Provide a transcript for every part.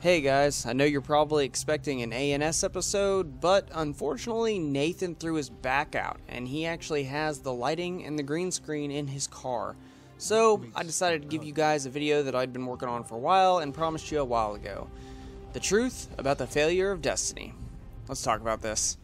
Hey guys, I know you're probably expecting an ANS episode, but unfortunately Nathan threw his back out, and he actually has the lighting and the green screen in his car. So I decided to give you guys a video that I'd been working on for a while and promised you a while ago. The truth about the failure of Destiny. Let's talk about this.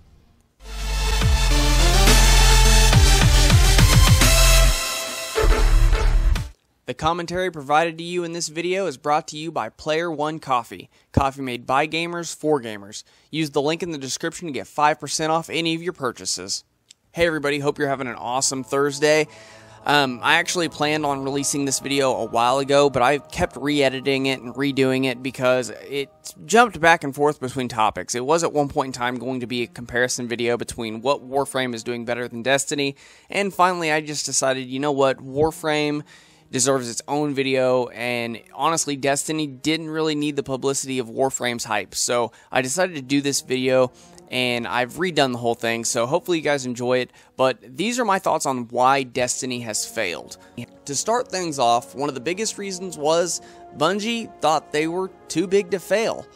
The commentary provided to you in this video is brought to you by Player One Coffee. Coffee made by gamers for gamers. Use the link in the description to get 5% off any of your purchases. Hey everybody, hope you're having an awesome Thursday. I actually planned on releasing this video a while ago, but I kept re-editing it and redoing it because it jumped back and forth between topics. It was at one point in time going to be a comparison video between what Warframe is doing better than Destiny, and finally I just decided, you know what, Warframe deserves its own video, and honestly Destiny didn't really need the publicity of Warframe's hype, so I decided to do this video and I've redone the whole thing, so hopefully you guys enjoy it. But these are my thoughts on why Destiny has failed. To start things off, one of the biggest reasons was Bungie thought they were too big to fail,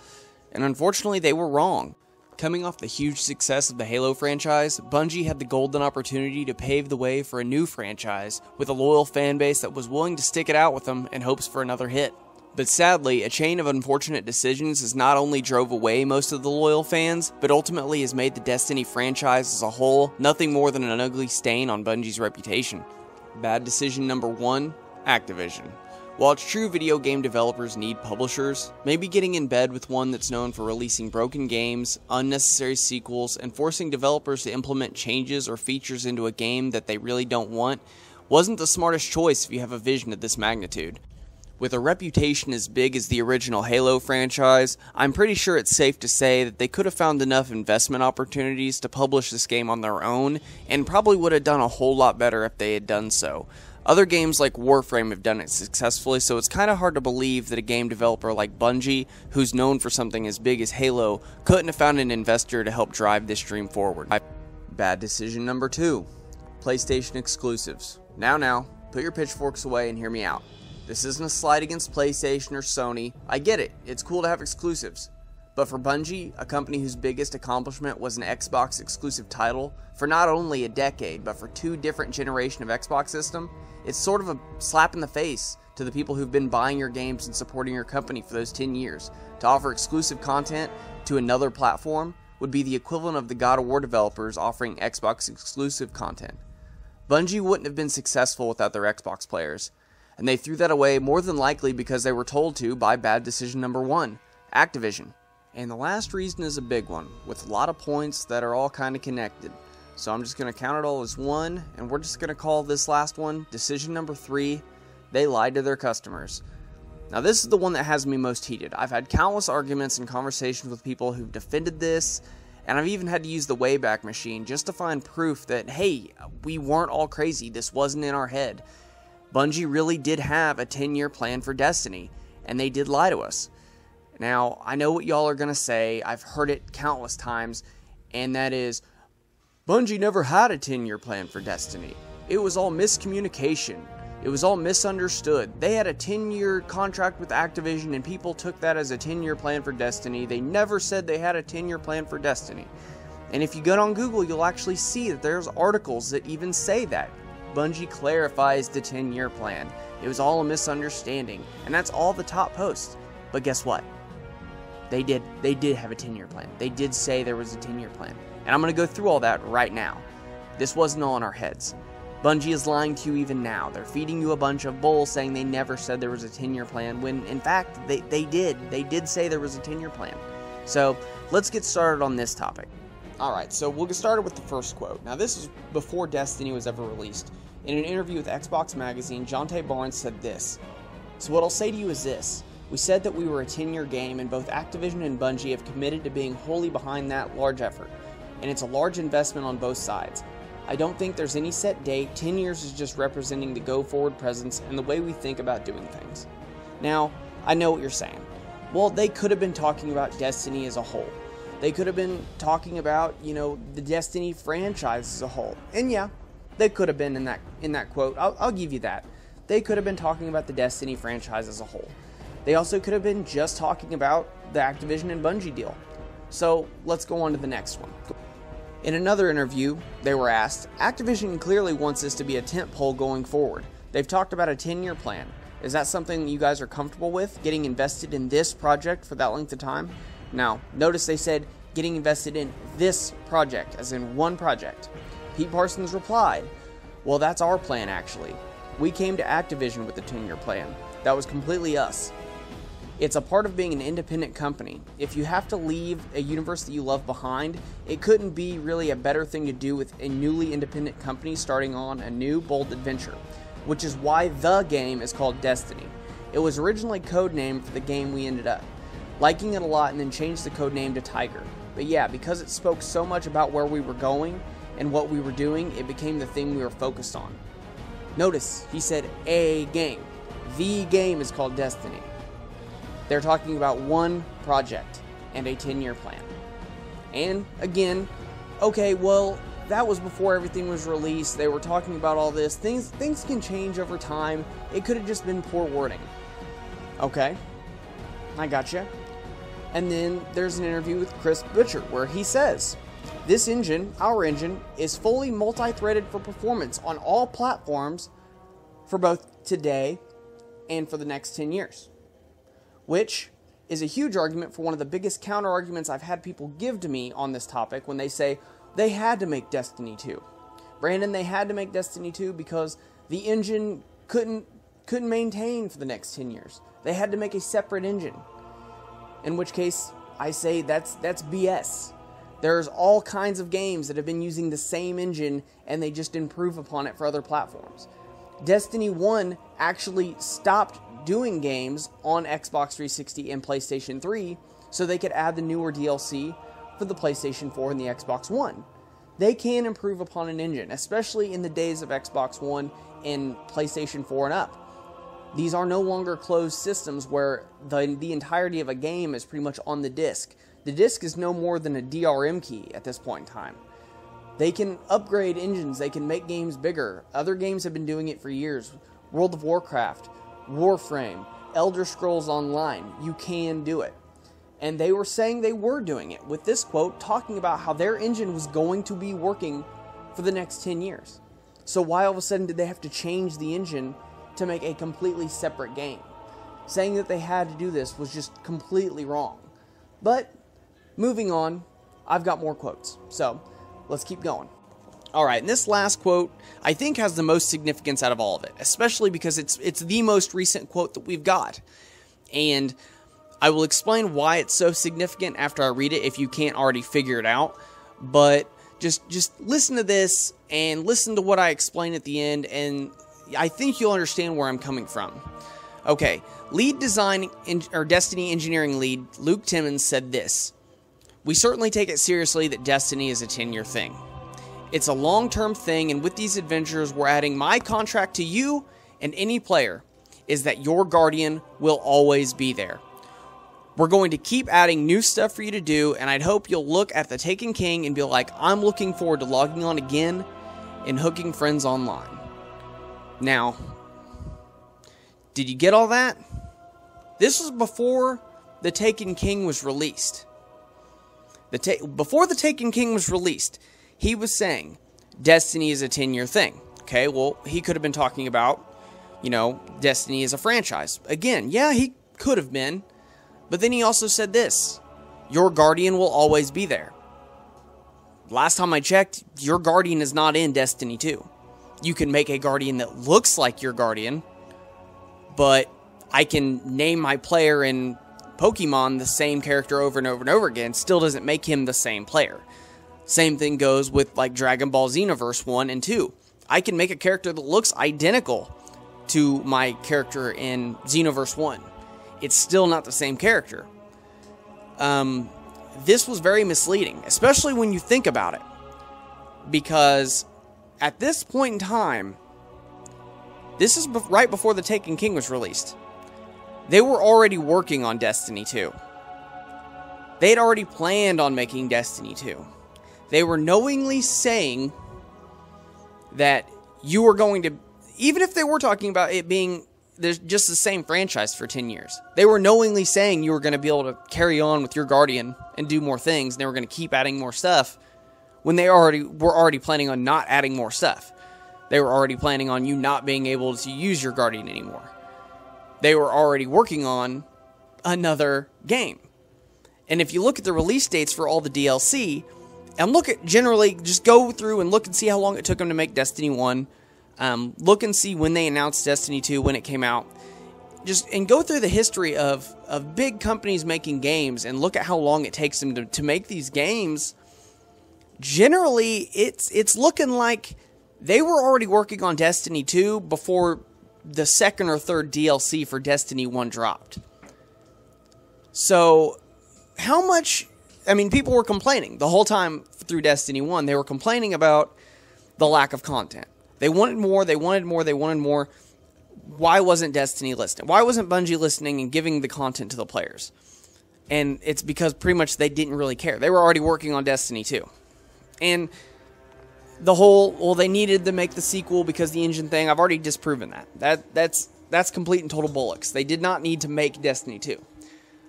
and unfortunately they were wrong. Coming off the huge success of the Halo franchise, Bungie had the golden opportunity to pave the way for a new franchise with a loyal fanbase that was willing to stick it out with them in hopes for another hit. But sadly, a chain of unfortunate decisions has not only drove away most of the loyal fans, but ultimately has made the Destiny franchise as a whole nothing more than an ugly stain on Bungie's reputation. Bad decision number 1, Activision. While it's true video game developers need publishers, maybe getting in bed with one that's known for releasing broken games, unnecessary sequels, and forcing developers to implement changes or features into a game that they really don't want wasn't the smartest choice if you have a vision of this magnitude. With a reputation as big as the original Halo franchise, I'm pretty sure it's safe to say that they could have found enough investment opportunities to publish this game on their own, and probably would have done a whole lot better if they had done so. Other games like Warframe have done it successfully, so it's kind of hard to believe that a game developer like Bungie, who's known for something as big as Halo, couldn't have found an investor to help drive this dream forward. Bad decision number 2, PlayStation exclusives. Now, put your pitchforks away and hear me out. This isn't a slight against PlayStation or Sony. I get it, it's cool to have exclusives. But for Bungie, a company whose biggest accomplishment was an Xbox exclusive title for not only a decade, but for 2 different generations of Xbox system, it's sort of a slap in the face to the people who've been buying your games and supporting your company for those 10 years. To offer exclusive content to another platform would be the equivalent of the God of War developers offering Xbox exclusive content. Bungie wouldn't have been successful without their Xbox players, and they threw that away more than likely because they were told to by bad decision number 1, Activision. And the last reason is a big one, with a lot of points that are all kind of connected. So I'm just going to count it all as one, and we're just going to call this last one decision number 3, they lied to their customers. Now this is the one that has me most heated. I've had countless arguments and conversations with people who've defended this, and I've even had to use the Wayback Machine just to find proof that, hey, we weren't all crazy, this wasn't in our head. Bungie really did have a 10-year plan for Destiny, and they did lie to us. Now, I know what y'all are going to say, I've heard it countless times, and that is, Bungie never had a 10-year plan for Destiny. It was all miscommunication. It was all misunderstood. They had a 10-year contract with Activision, and people took that as a 10-year plan for Destiny. They never said they had a 10-year plan for Destiny. And if you go on Google, you'll actually see that there's articles that even say that. Bungie clarifies the 10-year plan. It was all a misunderstanding, and that's all the top posts. But guess what? They did have a 10-year plan. They did say there was a 10-year plan. And I'm going to go through all that right now. This wasn't all in our heads. Bungie is lying to you even now. They're feeding you a bunch of bull saying they never said there was a 10-year plan, when in fact they did. They did say there was a 10-year plan. So let's get started on this topic. Alright, so we'll get started with the first quote. Now this is before Destiny was ever released. In an interview with Xbox Magazine, Jonte Barnes said this. So what I'll say to you is this. We said that we were a 10-year game, and both Activision and Bungie have committed to being wholly behind that large effort. And it's a large investment on both sides. I don't think there's any set date. 10 years is just representing the go-forward presence and the way we think about doing things. Now, I know what you're saying. Well, they could have been talking about Destiny as a whole. They could have been talking about, the Destiny franchise as a whole. And yeah, they could have been in that quote. I'll give you that. They could have been talking about the Destiny franchise as a whole. They also could have been just talking about the Activision and Bungie deal. So let's go on to the next one. In another interview, they were asked, Activision clearly wants this to be a tentpole going forward. They've talked about a 10-year plan. Is that something you guys are comfortable with, getting invested in this project for that length of time? Now, notice they said getting invested in this project, as in one project. Pete Parsons replied, well, that's our plan actually. We came to Activision with the 10-year plan. That was completely us. It's a part of being an independent company. If you have to leave a universe that you love behind, it couldn't be really a better thing to do with a newly independent company starting on a new, bold adventure, which is why the game is called Destiny. It was originally codenamed for the game we ended up liking it a lot and then changed the codename to Tiger. But yeah, because it spoke so much about where we were going and what we were doing, it became the thing we were focused on. Notice, he said a game. The game is called Destiny. They're talking about one project and a 10-year plan. And again, okay, well, that was before everything was released. They were talking about all this. Things can change over time. It could have just been poor wording. Okay, I gotcha. And then there's an interview with Chris Butcher where he says, this engine, our engine, is fully multi-threaded for performance on all platforms for both today and for the next 10 years. Which is a huge argument for one of the biggest counter-arguments I've had people give to me on this topic when they say they had to make Destiny 2. Brandon, they had to make Destiny 2 because the engine couldn't maintain for the next 10 years. They had to make a separate engine. In which case, I say that's BS. There's all kinds of games that have been using the same engine and they just improve upon it for other platforms. Destiny 1 actually stopped doing games on Xbox 360 and PlayStation 3 so they could add the newer DLC for the PlayStation 4 and the Xbox One. They can improve upon an engine, especially in the days of Xbox One and PlayStation 4 and up. These are no longer closed systems where the entirety of a game is pretty much on the disc. The disc is no more than a DRM key at this point in time. They can upgrade engines, they can make games bigger. Other games have been doing it for years. World of Warcraft, Warframe, Elder Scrolls Online, you can do it. And they were saying they were doing it with this quote talking about how their engine was going to be working for the next 10 years. So why all of a sudden did they have to change the engine to make a completely separate game? Saying that they had to do this was just completely wrong. But moving on, I've got more quotes. So let's keep going. Alright, and this last quote, I think, has the most significance out of all of it, especially because it's the most recent quote that we've got. And I will explain why it's so significant after I read it if you can't already figure it out. But just listen to this and listen to what I explain at the end, and I think you'll understand where I'm coming from. Okay, lead design or Destiny engineering lead Luke Timmons said this: "We certainly take it seriously that Destiny is a 10-year thing. It's a long-term thing, and with these adventures, we're adding my contract to you and any player is that your Guardian will always be there. We're going to keep adding new stuff for you to do, and I'd hope you'll look at the Taken King and be like, I'm looking forward to logging on again and hooking friends online." Now, did you get all that? This was before the Taken King was released. Before the Taken King was released, he was saying Destiny is a 10-year thing. Okay, well, he could have been talking about, Destiny as a franchise. Again, yeah, he could have been. But then he also said this: your Guardian will always be there. Last time I checked, your Guardian is not in Destiny 2. You can make a Guardian that looks like your Guardian, but I can name my player in Pokemon the same character over and over and over again. Still doesn't make him the same player. Same thing goes with like Dragon Ball Xenoverse 1 and 2. I can make a character that looks identical to my character in Xenoverse 1. It's still not the same character. This was very misleading, especially when you think about it. Because at this point in time, this is right before the Taken King was released. They were already working on Destiny 2. They had already planned on making Destiny 2. They were knowingly saying that you were going to, even if they were talking about it being there's just the same franchise for 10 years. They were knowingly saying you were going to be able to carry on with your Guardian and do more things, and they were going to keep adding more stuff when they were already planning on not adding more stuff. They were already planning on you not being able to use your Guardian anymore. They were already working on another game. And if you look at the release dates for all the DLC, and look at generally, just go through and look and see how long it took them to make Destiny 1. Look and see when they announced Destiny 2, when it came out. And go through the history of big companies making games and look at how long it takes them to make these games. Generally, it's looking like they were already working on Destiny 2 before the second or third DLC for Destiny 1 dropped. So, how much... I mean, people were complaining the whole time through Destiny 1. They were complaining about the lack of content. They wanted more, they wanted more, they wanted more. Why wasn't Destiny listening? Why wasn't Bungie listening and giving the content to the players? And it's because pretty much they didn't really care. They were already working on Destiny 2. And the whole, well, they needed to make the sequel because the engine thing, I've already disproven that. That's complete and total bollocks. They did not need to make Destiny 2.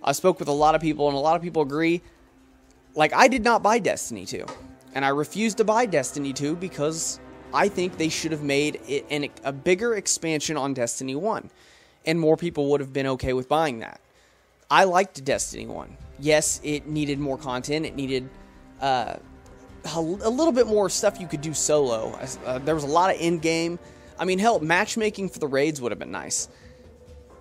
I spoke with a lot of people, and a lot of people agree. Like, I did not buy Destiny 2, and I refused to buy Destiny 2 because I think they should have made it a bigger expansion on Destiny 1, and more people would have been okay with buying that. I liked Destiny 1. Yes, it needed more content. It needed a little bit more stuff you could do solo. There was a lot of in-game. I mean, hell, matchmaking for the raids would have been nice.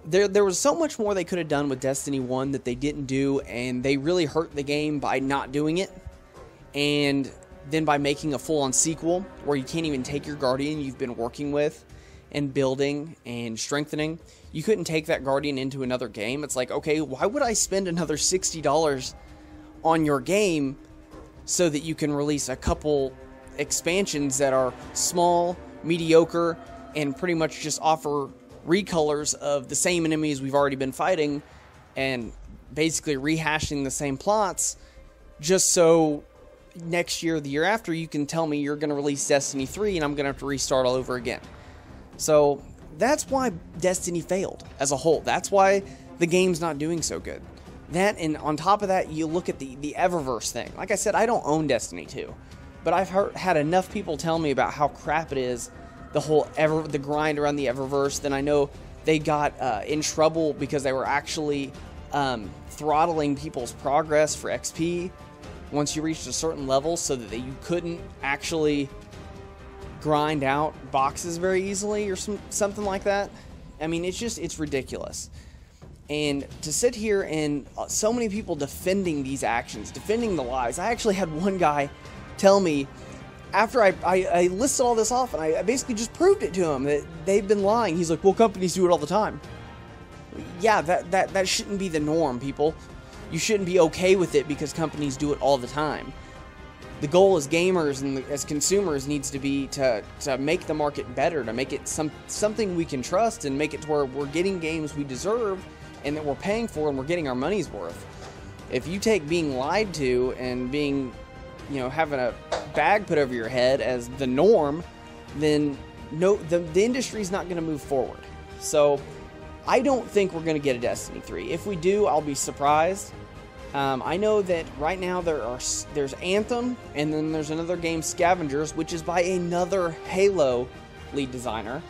There was so much more they could have done with Destiny 1 that they didn't do, and they really hurt the game by not doing it, and then by making a full-on sequel where you can't even take your Guardian you've been working with and building and strengthening. You couldn't take that Guardian into another game. It's like, okay, why would I spend another $60 on your game so that you can release a couple expansions that are small, mediocre, and pretty much just offer recolors of the same enemies we've already been fighting and basically rehashing the same plots just so next year or the year after you can tell me you're going to release Destiny 3 and I'm going to have to restart all over again. So that's why Destiny failed as a whole. That's why the game's not doing so good. That, and on top of that, you look at the Eververse thing. Like I said, I don't own Destiny 2, but I've had enough people tell me about how crap it is, the grind around the Eververse. Then I know they got in trouble because they were actually throttling people's progress for XP once you reached a certain level, so that you couldn't actually grind out boxes very easily or something like that. I mean, it's ridiculous. And to sit here and so many people defending these actions, defending the lies. I actually had one guy tell me, after I listed all this off, and I basically just proved it to him that they've been lying. He's like, well, companies do it all the time. Yeah, that shouldn't be the norm, people. You shouldn't be okay with it because companies do it all the time. The goal as gamers and as consumers needs to be to make the market better, to make it something we can trust, and make it to where we're getting games we deserve and that we're paying for and we're getting our money's worth. If you take being lied to and being, having a bag put over your head as the norm, then the industry's not going to move forward. So I don't think we're going to get a Destiny 3. If we do, I'll be surprised. I know that right now there's Anthem, and then there's another game, Scavengers, which is by another Halo lead designer.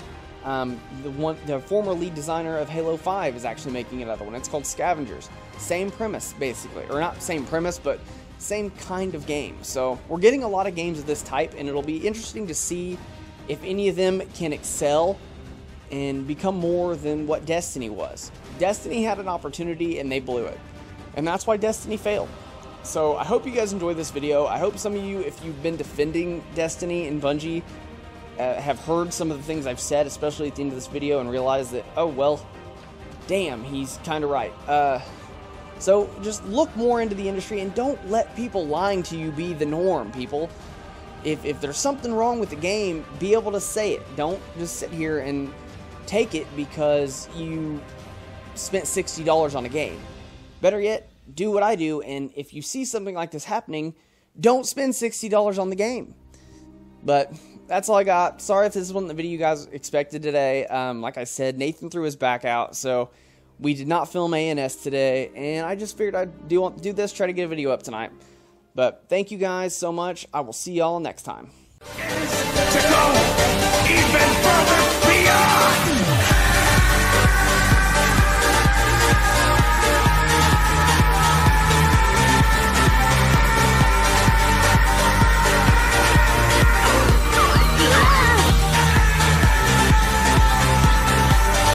The former lead designer of Halo 5 is actually making another one. It's called Scavengers. Same premise, basically. Or not same premise, but same kind of game. So we're getting a lot of games of this type, and it'll be interesting to see if any of them can excel and become more than what Destiny was. Destiny had an opportunity, and they blew it. And that's why Destiny failed. So I hope you guys enjoyed this video. I hope some of you, if you've been defending Destiny and Bungie, have heard some of the things I've said, especially at the end of this video, and realized that, oh, well, damn, he's kind of right. So just look more into the industry, and don't let people lying to you be the norm, people. If there's something wrong with the game, be able to say it. Don't just sit here and take it because you spent $60 on a game. Better yet, do what I do, and if you see something like this happening, don't spend $60 on the game. But that's all I got. Sorry if this wasn't the video you guys expected today. Like I said, Nathan threw his back out, so we did not film A&S today, and I just figured I'd do this, try to get a video up tonight. But thank you guys so much. I will see y'all next time. To go even further beyond!